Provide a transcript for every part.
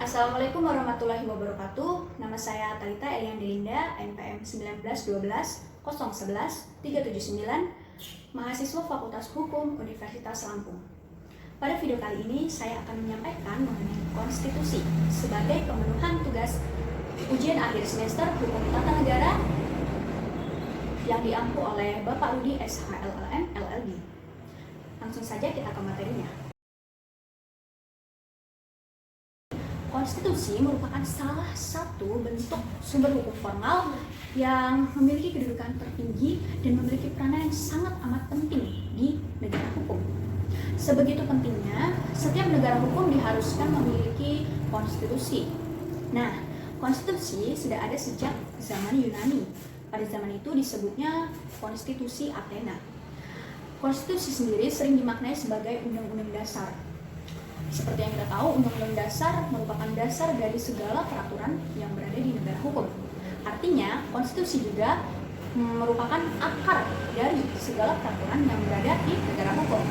Assalamualaikum warahmatullahi wabarakatuh. Nama saya Talita Elian Delinda, NPM 1912-011-379, mahasiswa Fakultas Hukum Universitas Lampung. Pada video kali ini saya akan menyampaikan mengenai konstitusi sebagai pemenuhan tugas ujian akhir semester Hukum Tata Negara yang diampu oleh Bapak Rudi SHLLM LLB. Langsung saja kita ke materinya. Konstitusi merupakan salah satu bentuk sumber hukum formal yang memiliki kedudukan tertinggi dan memiliki peranan yang sangat amat penting di negara hukum. Sebegitu pentingnya, setiap negara hukum diharuskan memiliki konstitusi. Nah, konstitusi sudah ada sejak zaman Yunani. Pada zaman itu disebutnya konstitusi Athena. Konstitusi sendiri sering dimaknai sebagai undang-undang dasar. Seperti yang kita tahu, undang-undang dasar merupakan dasar dari segala peraturan yang berada di negara hukum. Artinya, konstitusi juga merupakan akar dari segala peraturan yang berada di negara hukum.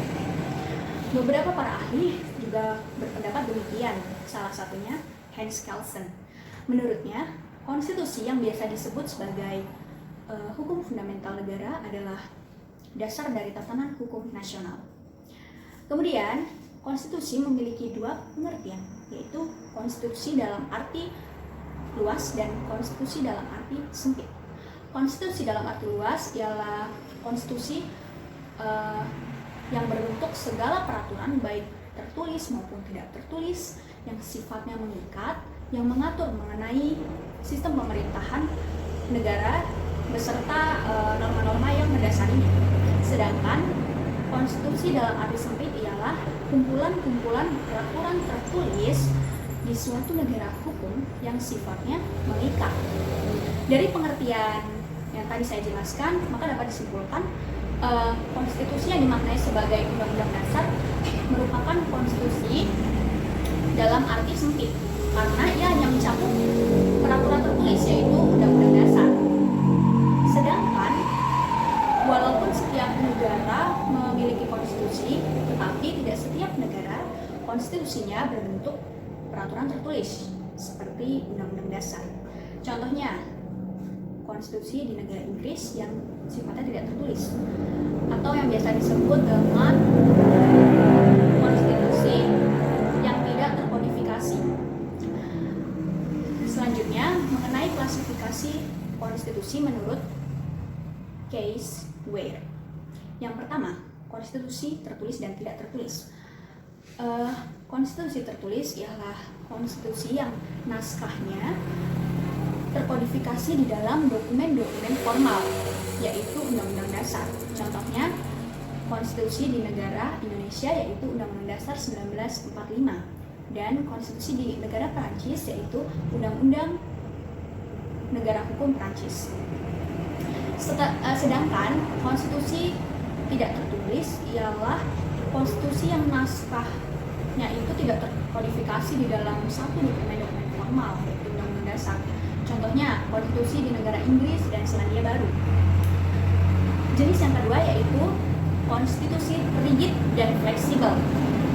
Beberapa para ahli juga berpendapat demikian, salah satunya Hans Kelsen. Menurutnya, konstitusi yang biasa disebut sebagai hukum fundamental negara adalah dasar dari tatanan hukum nasional. Kemudian, konstitusi memiliki dua pengertian, yaitu konstitusi dalam arti luas dan konstitusi dalam arti sempit. Konstitusi dalam arti luas ialah konstitusi yang berbentuk segala peraturan baik tertulis maupun tidak tertulis yang sifatnya mengikat, yang mengatur mengenai sistem pemerintahan negara beserta norma-norma yang mendasarinya. Sedangkan konstitusi dalam arti sempit ialah kumpulan-kumpulan peraturan tertulis di suatu negara hukum yang sifatnya mengikat. Dari pengertian yang tadi saya jelaskan, maka dapat disimpulkan konstitusi yang dimaknai sebagai undang-undang dasar merupakan konstitusi dalam arti sempit, karena ia hanya mencakup peraturan tertulis, yaitu undang-undang dasar. Sedangkan walaupun setiap negara memiliki konstitusi, tetapi tidak setiap negara konstitusinya berbentuk peraturan tertulis seperti undang-undang dasar. Contohnya, konstitusi di negara Inggris yang sifatnya tidak tertulis, atau yang biasa disebut dengan konstitusi yang tidak terkodifikasi. Selanjutnya, mengenai klasifikasi konstitusi menurut Case Ware. Yang pertama, konstitusi tertulis dan tidak tertulis. Konstitusi tertulis ialah konstitusi yang naskahnya terkodifikasi di dalam dokumen-dokumen formal, yaitu undang-undang dasar. Contohnya, konstitusi di negara Indonesia yaitu Undang-Undang Dasar 1945, dan konstitusi di negara Perancis yaitu Undang-Undang Negara Hukum Perancis. Sedangkan konstitusi tidak tertulis ialah konstitusi yang naskahnya itu tidak terkodifikasi di dalam satu dokumen-dokumen formal, yaitu undang-undang dasar. Contohnya konstitusi di negara Inggris dan Selandia Baru. Jenis yang kedua yaitu konstitusi rigid dan fleksibel.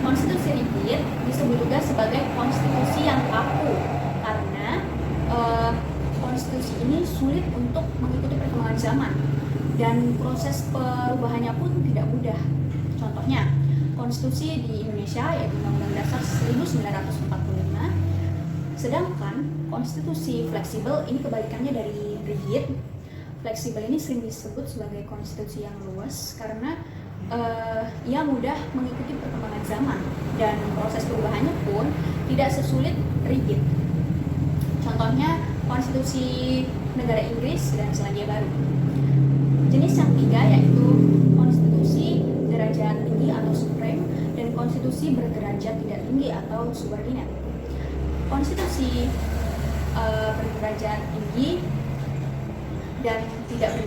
Konstitusi rigid disebut juga sebagai konstitusi yang kaku karena konstitusi ini sulit untuk mengikuti perkembangan zaman dan proses perubahannya pun tidak mudah. Contohnya, konstitusi di Indonesia yaitu Undang-Undang Dasar 1945. Sedangkan konstitusi fleksibel ini kebalikannya dari rigid. Fleksibel ini sering disebut sebagai konstitusi yang luas karena ia mudah mengikuti perkembangan zaman dan proses perubahannya pun tidak sesulit rigid. Contohnya konstitusi negara Inggris dan Selandia Baru. Jenis yang ketiga yaitu konstitusi derajat tinggi atau supreme dan konstitusi berderajat tidak tinggi atau subordinat. Konstitusi berderajat tinggi dan tidak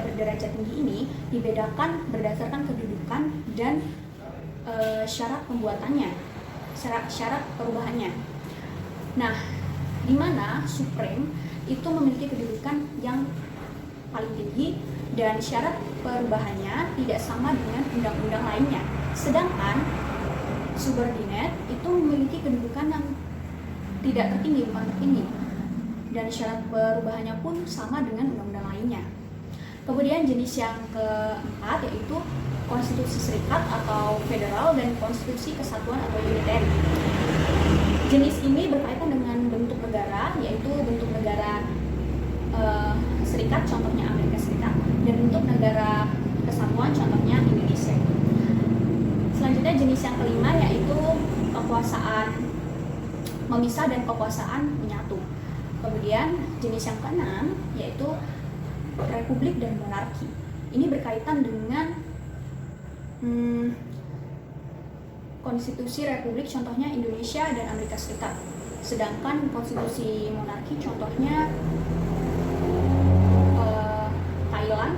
berderajat tinggi ini dibedakan berdasarkan kedudukan dan syarat pembuatannya, syarat perubahannya. Nah, di mana supreme itu memiliki kedudukan yang paling tinggi dan syarat perubahannya tidak sama dengan undang-undang lainnya. Sedangkan subordinate itu memiliki kedudukan yang tidak tertinggi, bukan tertinggi. Dan syarat perubahannya pun sama dengan undang-undang lainnya. Kemudian jenis yang keempat yaitu konstitusi serikat atau federal dan konstitusi kesatuan atau unitary. Jenis ini berkaitan dengan bentuk negara, yaitu bentuk negara serikat, contohnya Amerika Serikat, dan bentuk negara kesatuan, contohnya Indonesia. Selanjutnya jenis yang kelima yaitu kekuasaan memisah dan kekuasaan menyatu. Kemudian jenis yang keenam yaitu republik dan monarki. Ini berkaitan dengan konstitusi republik, contohnya Indonesia dan Amerika Serikat. Sedangkan konstitusi monarki contohnya Thailand,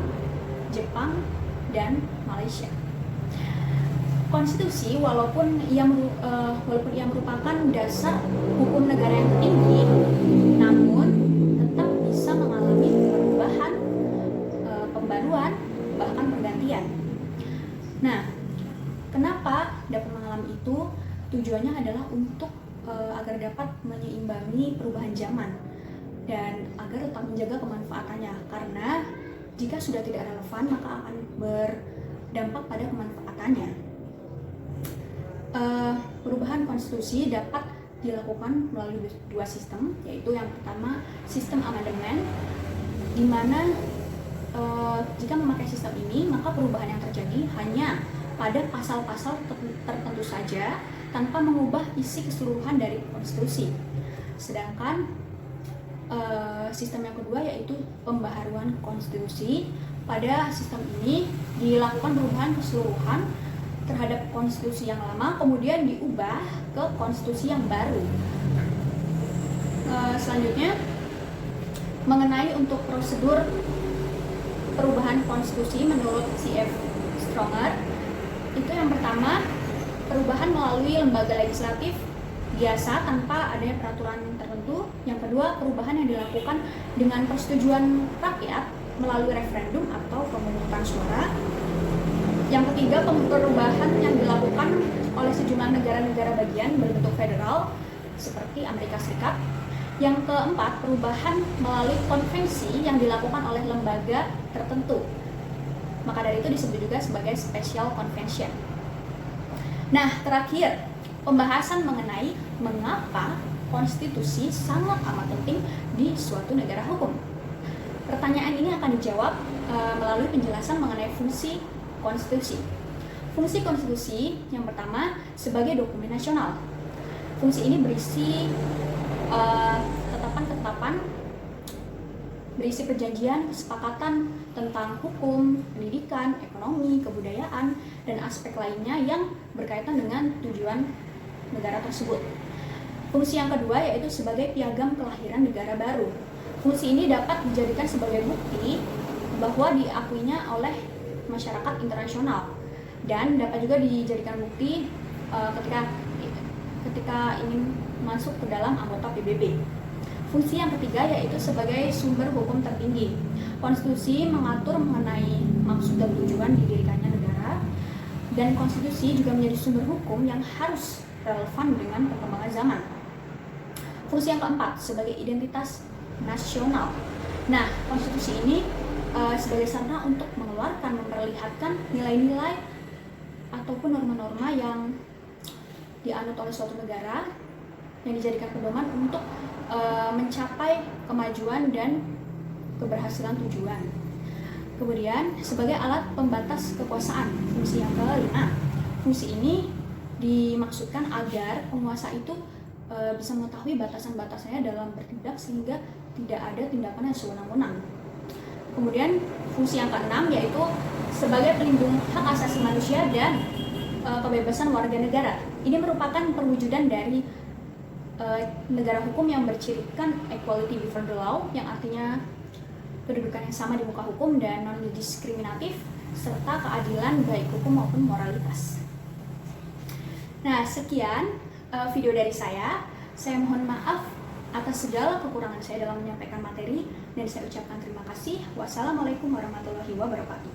Jepang, dan Malaysia. Konstitusi walaupun ia merupakan dasar hukum negara yang tertinggi, namun tetap bisa mengalami perubahan, pembaruan, bahkan pergantian. Nah, kenapa dapat mengalami itu? Tujuannya adalah untuk agar dapat menyeimbangi perubahan zaman dan agar tetap menjaga kemanfaatannya, karena jika sudah tidak relevan maka akan berdampak pada kemanfaatannya. Perubahan konstitusi dapat dilakukan melalui dua sistem, yaitu yang pertama sistem amandemen, di mana jika memakai sistem ini maka perubahan yang terjadi hanya pada pasal-pasal tertentu saja tanpa mengubah isi keseluruhan dari konstitusi. Sedangkan sistem yang kedua yaitu pembaharuan konstitusi. Pada sistem ini dilakukan perubahan keseluruhan terhadap konstitusi yang lama, kemudian diubah ke konstitusi yang baru. Selanjutnya mengenai untuk prosedur perubahan konstitusi menurut C.F. Stronger, itu yang pertama perubahan melalui lembaga legislatif biasa tanpa adanya peraturan tertentu. Yang kedua, perubahan yang dilakukan dengan persetujuan rakyat melalui referendum atau pemungutan suara. Yang ketiga, perubahan yang dilakukan oleh sejumlah negara-negara bagian berbentuk federal seperti Amerika Serikat. Yang keempat, perubahan melalui konvensi yang dilakukan oleh lembaga tertentu. Maka dari itu disebut juga sebagai special convention. Nah, terakhir, pembahasan mengenai mengapa konstitusi sangat amat penting di suatu negara hukum. Pertanyaan ini akan dijawab melalui penjelasan mengenai fungsi konstitusi. Fungsi konstitusi yang pertama sebagai dokumen nasional. Fungsi ini berisi ketetapan-ketetapan, berisi perjanjian, kesepakatan tentang hukum, pendidikan, ekonomi, kebudayaan, dan aspek lainnya yang berkaitan dengan tujuan negara tersebut. Fungsi yang kedua yaitu sebagai piagam kelahiran negara baru. Fungsi ini dapat dijadikan sebagai bukti bahwa diakuinya oleh masyarakat internasional dan dapat juga dijadikan bukti ketika ingin masuk ke dalam anggota PBB. Fungsi yang ketiga yaitu sebagai sumber hukum tertinggi. Konstitusi mengatur mengenai maksud dan tujuan didirikannya negara, dan konstitusi juga menjadi sumber hukum yang harus relevan dengan perkembangan zaman. Fungsi yang keempat sebagai identitas nasional. Nah, konstitusi ini sebagai sarana untuk mengeluarkan, memperlihatkan nilai-nilai ataupun norma-norma yang dianut oleh suatu negara yang dijadikan pedoman untuk mencapai kemajuan dan keberhasilan tujuan. Kemudian sebagai alat pembatas kekuasaan, fungsi yang kelima. Fungsi ini dimaksudkan agar penguasa itu bisa mengetahui batasan-batasannya dalam bertindak sehingga tidak ada tindakan yang sewenang-wenang. Kemudian fungsi yang keenam yaitu sebagai pelindung hak asasi manusia dan kebebasan warga negara. Ini merupakan perwujudan dari negara hukum yang bercirikan equality before the law, yang artinya kedudukan yang sama di muka hukum dan non-diskriminatif, serta keadilan baik hukum maupun moralitas. Nah, sekian video dari saya. Saya mohon maaf atas segala kekurangan saya dalam menyampaikan materi, dan saya ucapkan terima kasih. Wassalamualaikum warahmatullahi wabarakatuh.